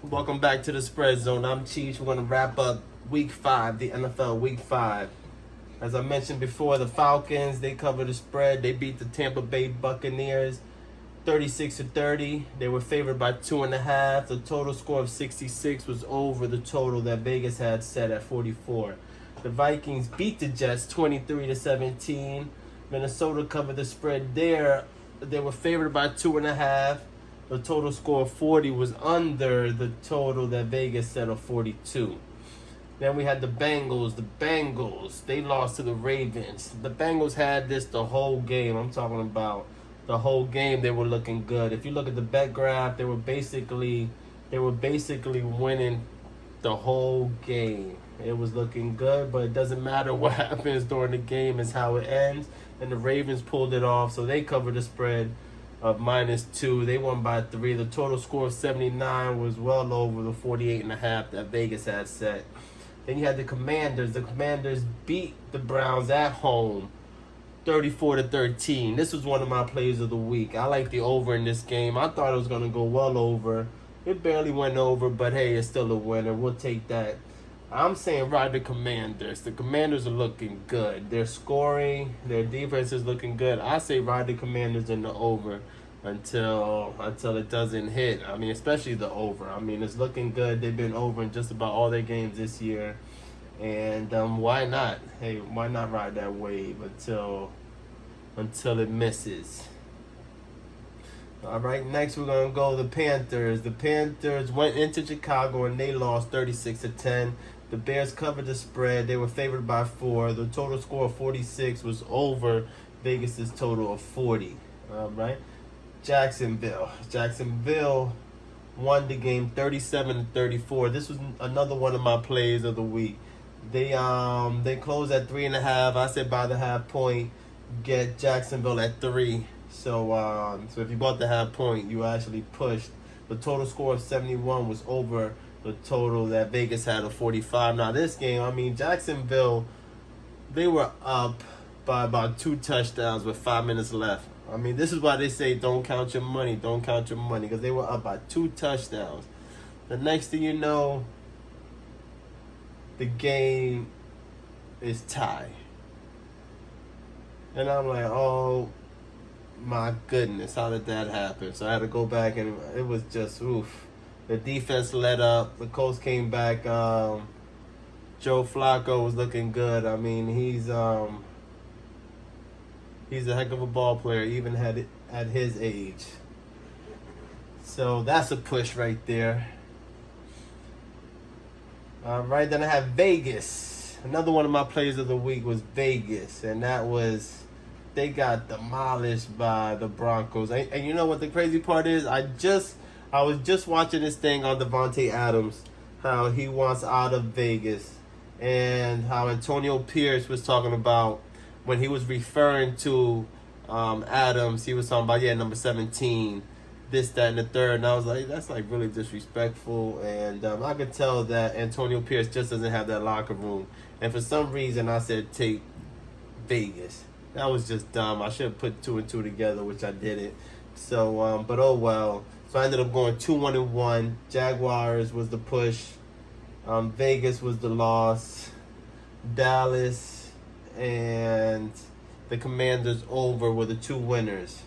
Welcome back to the Spread Zone. I'm Chiefs. We're going to wrap up Week 5, the NFL Week 5. As I mentioned before, the Falcons, they covered the spread. They beat the Tampa Bay Buccaneers 36-30. They were favored by 2.5. The total score of 66 was over the total that Vegas had set at 44. The Vikings beat the Jets 23-17. Minnesota covered the spread there. They were favored by 2.5. The total score of 40 was under the total that Vegas set of 42. Then we had the Bengals. The Bengals, they lost to the Ravens. The Bengals had this the whole game. I'm talking about the whole game. They were looking good. If you look at the bet graph, they were basically winning the whole game. It was looking good, but it doesn't matter what happens during the game. It's how it ends. And the Ravens pulled it off, so they covered the spread of -2. They won by 3. The total score of 79 was well over the 48.5 that Vegas had set. Then you had the Commanders. The Commanders beat the Browns at home 34-13. This was one of my plays of the week. I like the over in this game. I thought it was going to go well over. It barely went over, but hey, it's still a winner. We'll take that. I'm saying ride the Commanders. The Commanders are looking good. They're scoring. Their defense is looking good. I say ride the Commanders in the over until it doesn't hit. I mean, especially the over. I mean, it's looking good. They've been over in just about all their games this year. And why not? Hey, why not ride that wave until it misses? All right, next we're going to go the Panthers. The Panthers went into Chicago and they lost 36-10. The Bears covered the spread. They were favored by 4. The total score of 46 was over Vegas's total of 40. All right. Jacksonville won the game 37-34. This was another one of my plays of the week. They closed at 3.5. I said by the half point, get Jacksonville at 3. So if you bought the half point, you actually pushed. The total score of 71 was over the total that Vegas had of 45. Now this game, I mean, Jacksonville, they were up by about 2 touchdowns with 5 minutes left. I mean, this is why they say don't count your money, because they were up by 2 touchdowns. The next thing you know, the game is tied. And I'm like, oh my goodness, how did that happen? So I had to go back, and it was just oof. The defense let up. The Colts came back. Joe Flacco was looking good. I mean, he's a heck of a ball player, even at his age. So that's a push right there. All right, then I have Vegas. Another one of my plays of the week was Vegas, and that was they got demolished by the Broncos. And you know what the crazy part is? I was just watching this thing on Devontae Adams, how he wants out of Vegas, and how Antonio Pierce was talking about when he was referring to Adams, he was talking about, number 17, this, that, and the third. And I was like, that's like really disrespectful. And I could tell that Antonio Pierce just doesn't have that locker room. And for some reason, I said take Vegas. That was just dumb. I should have put 2 and 2 together, which I didn't. So, but oh well. So I ended up going 2-1-1. Jaguars was the push. Vegas was the loss. Dallas and the Commanders over were the 2 winners.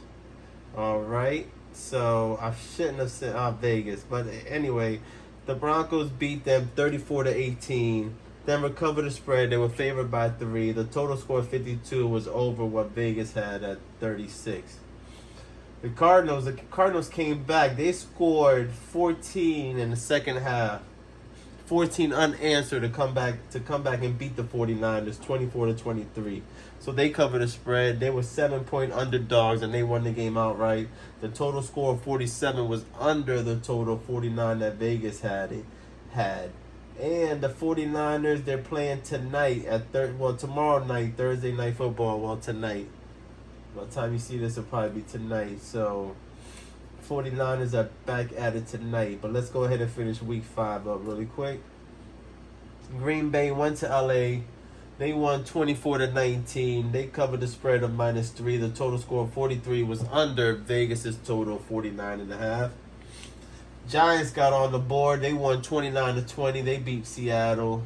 All right. So I shouldn't have said Vegas. But anyway, the Broncos beat them 34-18. Then recovered the spread. They were favored by 3. The total score of 52 was over what Vegas had at 36. The Cardinals came back. They scored 14 in the second half. 14 unanswered to come back and beat the 49ers 24-23. So they covered the spread. They were 7-point underdogs and they won the game outright. The total score of 47 was under the total 49 that Vegas had. And the 49ers, they're playing tonight tomorrow night, Thursday Night Football. Well, tonight. By the time you see this, it'll probably be tonight. So 49ers are back at it tonight. But let's go ahead and finish week 5 up really quick. Green Bay went to LA. They won 24-19. They covered the spread of -3. The total score of 43 was under Vegas's total of 49.5. Giants got on the board. They won 29-20. They beat Seattle.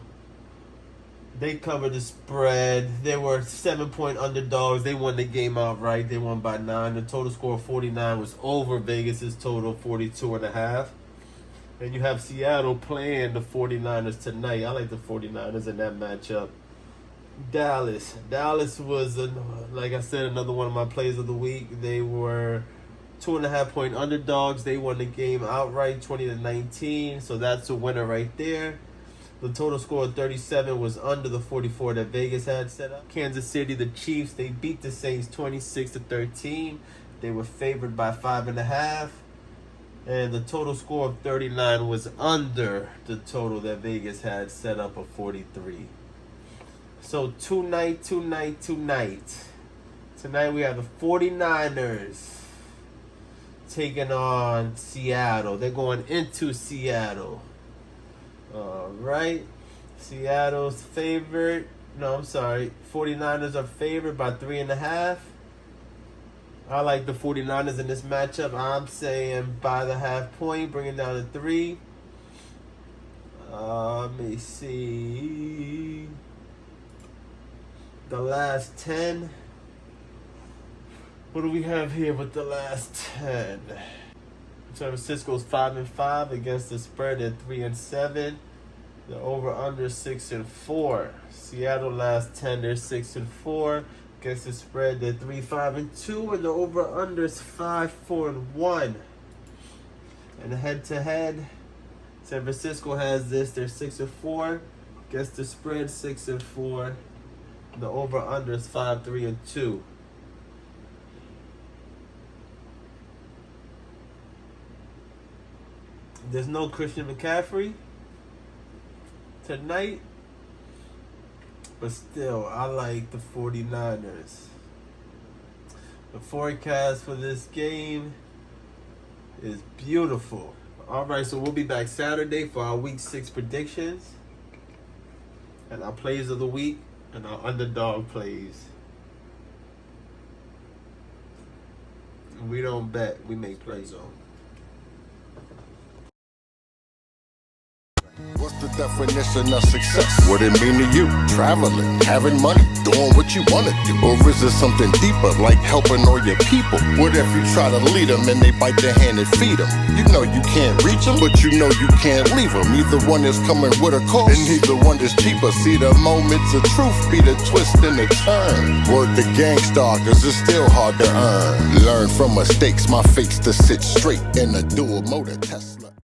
They covered the spread. They were 7-point underdogs. They won the game outright. They won by 9. The total score of 49 was over Vegas's total 42.5. And you have Seattle playing the 49ers tonight. I like the 49ers in that matchup. Dallas was, like I said, another one of my plays of the week. They were 2.5-point underdogs. They won the game outright 20-19. So that's a winner right there. The total score of 37 was under the 44 that Vegas had set up. Kansas City, the Chiefs, they beat the Saints 26-13. They were favored by 5.5. And the total score of 39 was under the total that Vegas had set up of 43. So tonight. Tonight we have the 49ers taking on Seattle. They're going into Seattle. All right. Seattle's favored. No, I'm sorry. 49ers are favored by 3.5. I like the 49ers in this matchup. I'm saying by the half point, bring it down to 3. Let me see. The last 10. What do we have here with the last 10? San Francisco's 5-5 against the spread at 3-7. The over/under 6-4. Seattle last 10, they're 6-4 against the spread. They're 3-5-2, and the over/under is 5-4-1. And head-to-head, San Francisco has this. They're 6-4 against the spread, 6-4. The over/under is 5-3-2. There's no Christian McCaffrey tonight, but still, I like the 49ers. The forecast for this game is beautiful. All right, so we'll be back Saturday for our Week 6 predictions and our plays of the week and our underdog plays. We don't bet, we make plays on. What's the definition of success? What it mean to you? Traveling, having money, doing what you want to do? Or is it something deeper, like helping all your people? What if you try to lead them and they bite their hand and feed them? You know you can't reach them, but you know you can't leave them. Either one is coming with a cost, and neither one is cheaper. See, the moments of truth be the twist and the turn. Word the gangstar, cause it's still hard to earn. Learn from mistakes, my fate's to sit straight in a dual motor Tesla.